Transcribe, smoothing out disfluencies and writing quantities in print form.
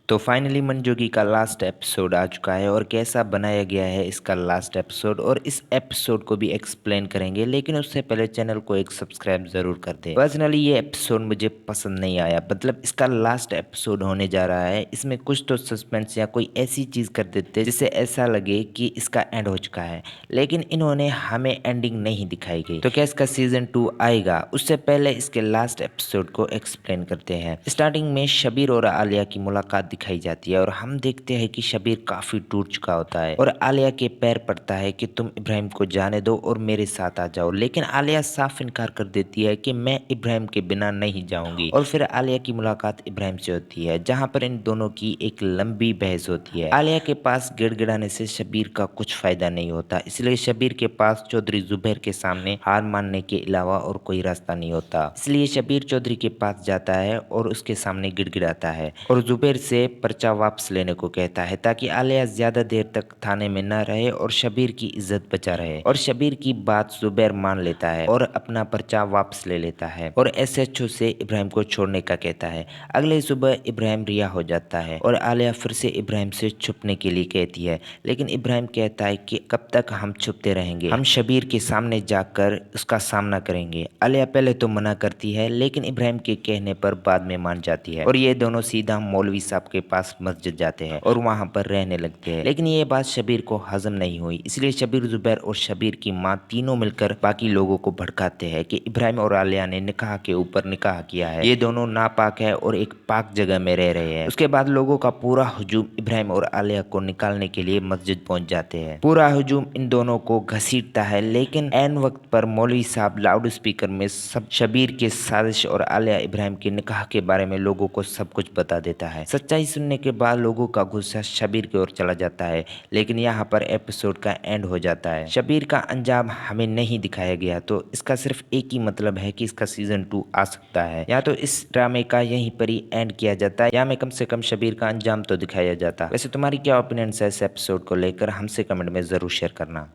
तो फाइनली मनजोगी का last episode आ चुका है और कैसा बनाया गया है इसका लास्ट एपिसोड, और इस एपिसोड को भी एक्सप्लेन करेंगे। लेकिन उससे पहले चैनल को एक सब्सक्राइब जरूर कर दें। पर्सनली ये एपिसोड मुझे पसंद नहीं आया, मतलब इसका लास्ट एपिसोड होने जा रहा है, इसमें कुछ तो सस्पेंस या कोई ऐसी चीज़ कर देते जिससे ऐसा लगे कि इसका एंड हो चुका है, लेकिन इन्होंने हमें एंडिंग नहीं दिखाई गई। तो क्या इसका सीजन 2 आएगा? उससे पहले इसके लास्ट एपिसोड को एक्सप्लेन करते हैं। स्टार्टिंग में शबीर और आलिया की मुलाकात दिखाई जाती है और हम देखते हैं कि शबीर काफी टूट चुका होता है और आलिया के पैर पड़ता है कि तुम इब्राहिम को जाने दो और मेरे साथ आ जाओ। लेकिन आलिया साफ इनकार कर देती है कि मैं इब्राहिम के बिना नहीं जाऊंगी। और फिर आलिया की मुलाकात इब्राहिम से होती है, जहां पर इन दोनों की एक लंबी बहस होती है। आलिया के पास गिड़गिड़ाने से शबीर का कुछ फायदा नहीं होता, इसलिए शबीर के पास चौधरी जुबैर के सामने हार मानने के अलावा और कोई रास्ता नहीं होता। इसलिए शबीर चौधरी के पास जाता है और उसके सामने गिड़गिड़ाता है और जुबैर से पर्चा वापस लेने को कहता है, ताकि आलिया ज्यादा देर तक थाने में न रहे और शबीर की इज्जत बचा रहे। और शबीर की बात जुबैर मान लेता है और अपना पर्चा वापस ले लेता है और एसएचओ से इब्राहिम को छोड़ने का कहता है। अगले सुबह इब्राहिम रिहा हो जाता है और आलिया फिर से इब्राहिम से छुपने के लिए कहती है, लेकिन इब्राहिम कहता है कि कब तक हम छुपते रहेंगे, हम शबीर के सामने जाकर उसका सामना करेंगे। आलिया पहले तो मना करती है, लेकिन इब्राहिम के कहने पर बाद में मान जाती है और ये दोनों सीधा मौलवी साहब के पास मस्जिद जाते हैं और वहां पर रहने लगते हैं। लेकिन ये बात शबीर को हजम नहीं हुई, इसलिए शबीर, जुबैर और शबीर की माँ तीनों मिलकर बाकी लोगों को भड़काते हैं कि इब्राहिम और आलिया ने निकाह के ऊपर निकाह किया है, ये दोनों नापाक है और एक पाक जगह में रह रहे हैं। उसके बाद लोगों का पूरा हुजूम इब्राहिम और आलिया को निकालने के लिए मस्जिद पहुंच जाते हैं। पूरा हुजूम इन दोनों को घसीटता है, लेकिन ऐन वक्त पर मौलवी साहब लाउड स्पीकर में सब शबीर के साजिश और आलिया इब्राहिम के निकाह के बारे में लोगों को सब कुछ बता देता है। सच्चाई सुनने के बाद लोगों का गुस्सा शबीर की ओर चला जाता है, लेकिन यहाँ पर एपिसोड का एंड हो जाता है। शबीर का अंजाम हमें नहीं दिखाया गया, तो इसका सिर्फ एक ही मतलब है कि इसका सीजन 2 आ सकता है। या तो इस ड्रामे का यहीं पर ही एंड किया जाता है, या में कम से कम शबीर का अंजाम तो दिखाया जाता। वैसे तुम्हारी क्या ओपिनियन है इस एपिसोड को लेकर, हमसे कमेंट में जरूर शेयर करना।